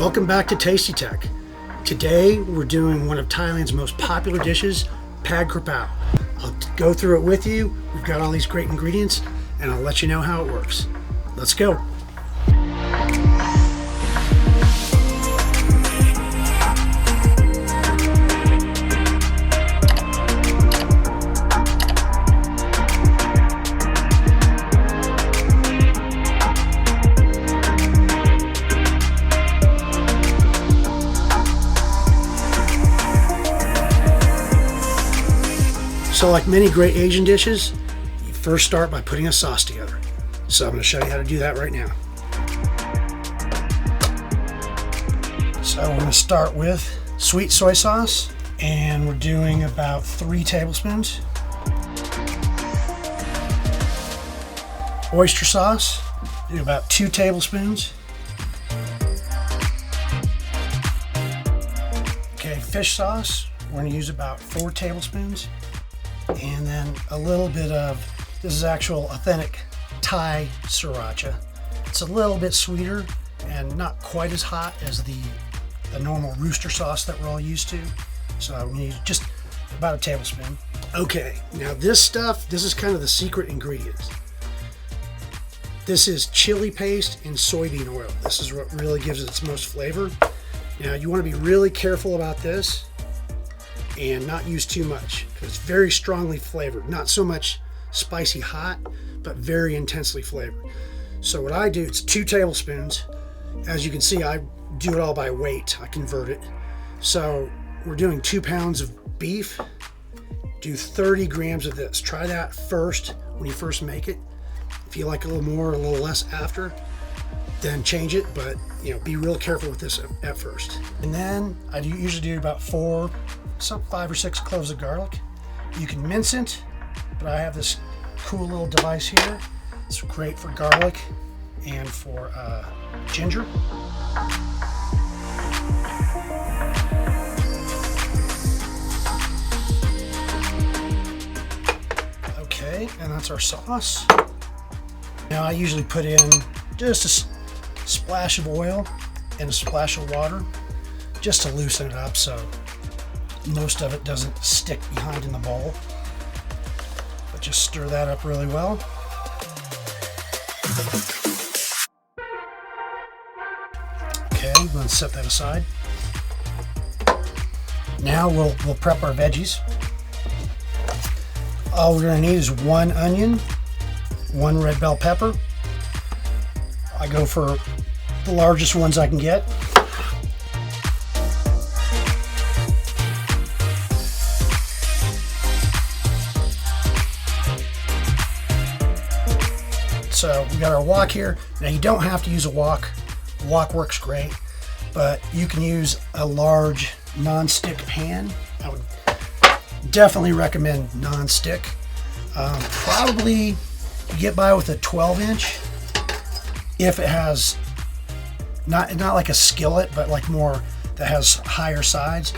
Welcome back to Tasty Tech. Today we're doing one of Thailand's most popular dishes, Pad Kra Pao. I'll go through it with you. We've got all these great ingredients and I'll let you know how it works. Let's go. So like many great Asian dishes, you first start by putting a sauce together. So I'm going to show you how to do that right now. So we're going to start with sweet soy sauce, and we're doing about 3 tablespoons. Oyster sauce, do about 2 tablespoons. Okay, fish sauce, we're going to use about 4 tablespoons. And then a little bit of, this is actual authentic Thai Sriracha. It's a little bit sweeter and not quite as hot as the normal rooster sauce that we're all used to. So I'm going to use just about a tablespoon. Okay, now this stuff, this is kind of the secret ingredients. This is chili paste and soybean oil. This is what really gives it its most flavor. Now you want to be really careful about this and not use too much because it's very strongly flavored. Not so much spicy hot, but very intensely flavored. So what I do, it's 2 tablespoons. As you can see, I do it all by weight. I convert it. So we're doing 2 pounds of beef. Do 30 grams of this. Try that first when you first make it. If you like a little more or a little less after, then change it, but be real careful with this at first. And then I usually do about 5 or 6 cloves of garlic. You can mince it, but I have this cool little device here. It's great for garlic and for ginger. Okay, and that's our sauce. Now I usually put in just a splash of oil and a splash of water just to loosen it up so most of it doesn't stick behind in the bowl. But just stir that up really well. Okay, I'm going to set that aside. Now we'll prep our veggies. All we're going to need is 1 onion, 1 red bell pepper. I go for the largest ones I can get. So we got our wok here. Now you don't have to use a wok. A wok works great, but you can use a large non-stick pan. I would definitely recommend non-stick. Probably you get by with a 12-inch if it has not like a skillet, but like more that has higher sides,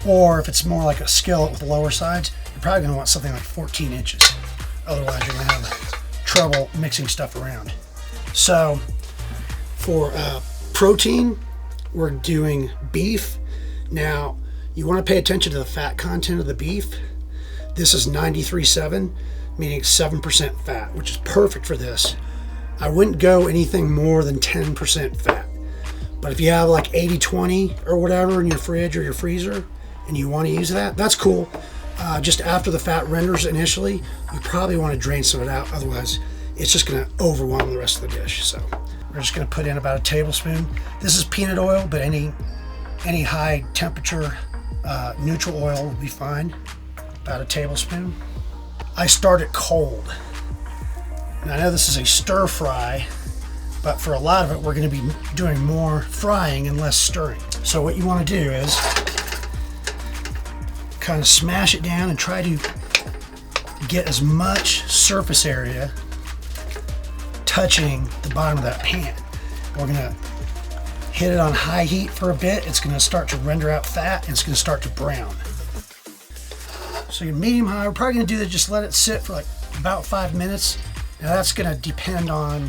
or if it's more like a skillet with lower sides, you're probably going to want something like 14 inches. Otherwise, you're going to have trouble mixing stuff around. So for protein, we're doing beef. Now you want to pay attention to the fat content of the beef. This is 93.7, meaning 7% fat, which is perfect for this. I wouldn't go anything more than 10% fat. But if you have like 80-20 or whatever in your fridge or your freezer and you want to use that, that's cool. Just after the fat renders initially, you probably want to drain some of it out. Otherwise, it's just going to overwhelm the rest of the dish. So we're just going to put in about a tablespoon. This is peanut oil, but any high temperature neutral oil will be fine. About a tablespoon. I start it cold. Now, I know this is a stir fry, but for a lot of it, we're going to be doing more frying and less stirring. So what you want to do is kind of smash it down and try to get as much surface area touching the bottom of that pan. We're going to hit it on high heat for a bit. It's going to start to render out fat and it's going to start to brown. So your medium high, we're probably going to do that, just let it sit for like about 5 minutes. Now that's going to depend on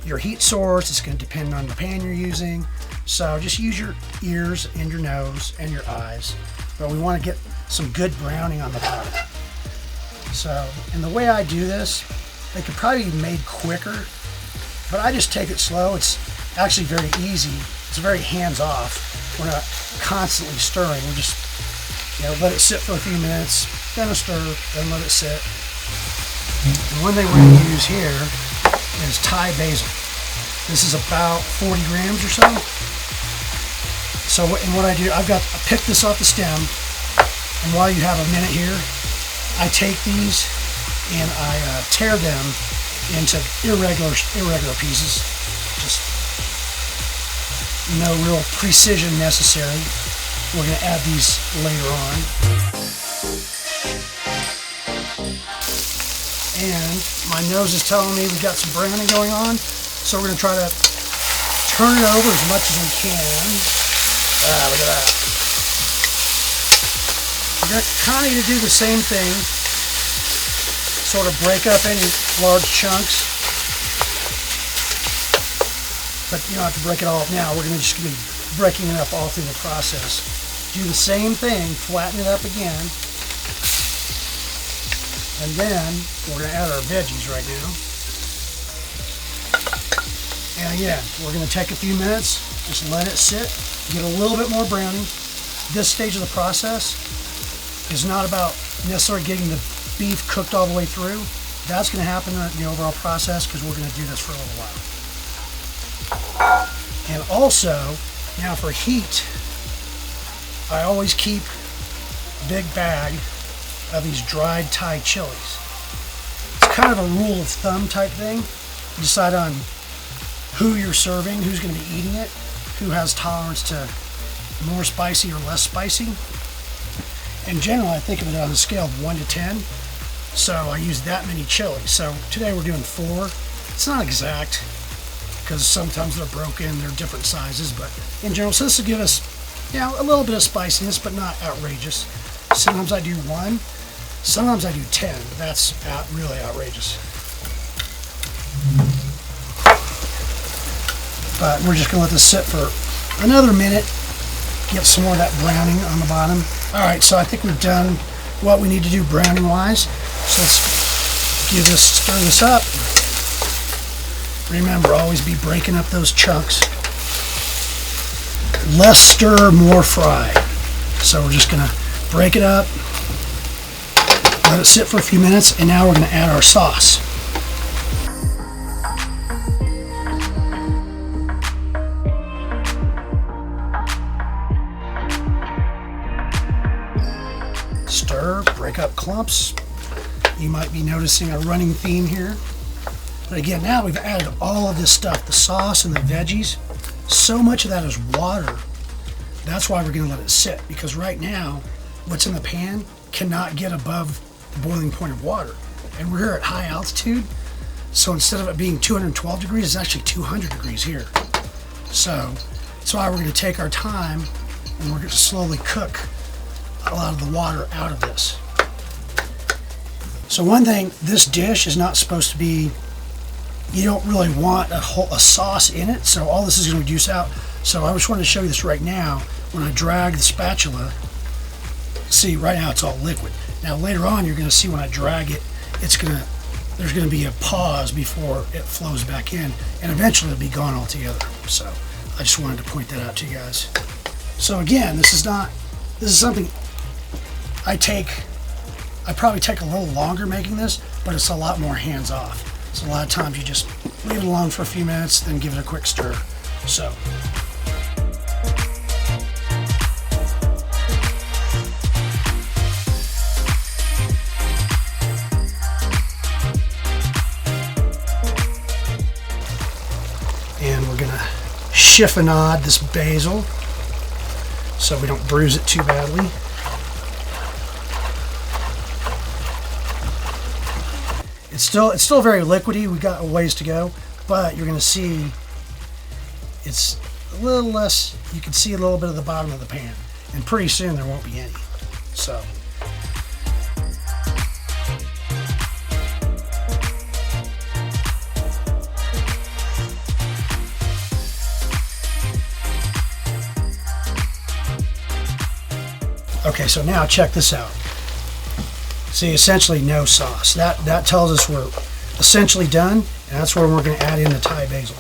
your heat source. It's going to depend on the pan you're using. So just use your ears and your nose and your eyes. But we want to get some good browning on the bottom. So, and the way I do this, it could probably be made quicker, but I just take it slow. It's actually very easy. It's very hands-off. We're not constantly stirring. We're just, let it sit for a few minutes, then a stir, then let it sit. And one thing we're going to use here is Thai Basil. This is about 40 grams or so. So, and what I do, I pick this off the stem, and while you have a minute here, I take these and I tear them into irregular pieces. Just no real precision necessary. We're going to add these later on. And my nose is telling me we've got some browning going on, so we're going to try to turn it over as much as we can. Look at that. We're going to kind of do the same thing, sort of break up any large chunks, but you don't have to break it all up now. We're just going to be breaking it up all through the process. Do the same thing, flatten it up again, and then we're going to add our veggies right now. And again, we're going to take a few minutes, just let it sit, get a little bit more browning. This stage of the process is not about necessarily getting the beef cooked all the way through. That's going to happen in the overall process because we're going to do this for a little while. And also, now for heat, I always keep a big bag of these dried Thai chilies. It's kind of a rule of thumb type thing. You decide on who you're serving, who's going to be eating it, who has tolerance to more spicy or less spicy. In general, I think of it on a scale of 1 to 10. So I use that many chilies. So today we're doing 4. It's not exact because sometimes they're broken, they're different sizes, but in general, so this will give us, a little bit of spiciness, but not outrageous. Sometimes I do 1, sometimes I do 10. That's really outrageous. But we're just gonna let this sit for another minute, get some more of that browning on the bottom. All right, so I think we've done what we need to do browning wise. So let's stir this up. Remember, always be breaking up those chunks. Less stir, more fry. So we're just gonna break it up, let it sit for a few minutes, and now we're gonna add our sauce. Stir, break up clumps. You might be noticing a running theme here. But again, now we've added all of this stuff, the sauce and the veggies. So much of that is water. That's why we're going to let it sit, because right now, what's in the pan cannot get above the boiling point of water. And we're here at high altitude, so instead of it being 212 degrees, it's actually 200 degrees here. So that's why we're going to take our time and we're going to slowly cook a lot of the water out of this. So one thing, this dish is not supposed to be, you don't really want a sauce in it, so all this is going to reduce out. So I just wanted to show you this right now. When I drag the spatula, see right now it's all liquid. Now later on you're going to see when I drag it, there's going to be a pause before it flows back in, and eventually it'll be gone altogether. So I just wanted to point that out to you guys. So again, this is something I probably take a little longer making this, but it's a lot more hands-off. So a lot of times you just leave it alone for a few minutes, then give it a quick stir. So. And we're gonna chiffonade this basil so we don't bruise it too badly. It's still very liquidy. We got a ways to go, but you're going to see it's a little less. You can see a little bit of the bottom of the pan, and pretty soon there won't be any. So. Okay, so now check this out. See, essentially no sauce. That tells us we're essentially done, and that's where we're going to add in the Thai basil.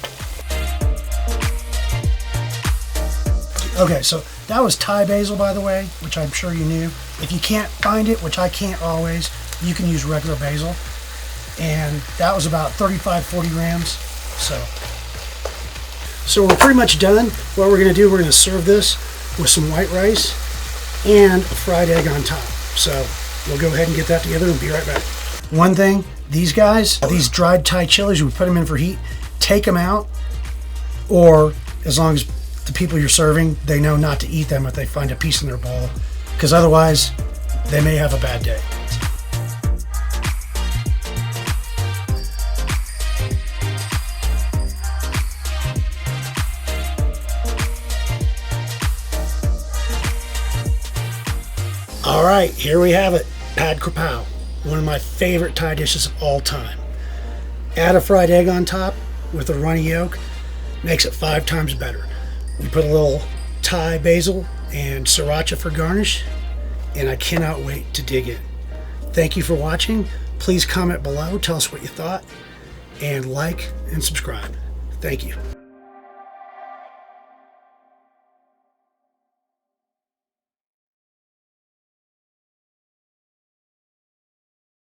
Okay, so that was Thai basil, by the way, which I'm sure you knew. If you can't find it, which I can't always, you can use regular basil. And that was about 35-40 grams. So we're pretty much done. What we're going to do, we're going to serve this with some white rice and a fried egg on top. So we'll go ahead and get that together and be right back. One thing, these guys, these dried Thai chilies, we put them in for heat, take them out, or as long as the people you're serving, they know not to eat them if they find a piece in their bowl, because otherwise they may have a bad day. All right, here we have it, Pad Krapow, one of my favorite Thai dishes of all time. Add a fried egg on top with a runny yolk, makes it 5 times better. We put a little Thai basil and Sriracha for garnish, and I cannot wait to dig in. Thank you for watching. Please comment below, tell us what you thought, and like and subscribe. Thank you.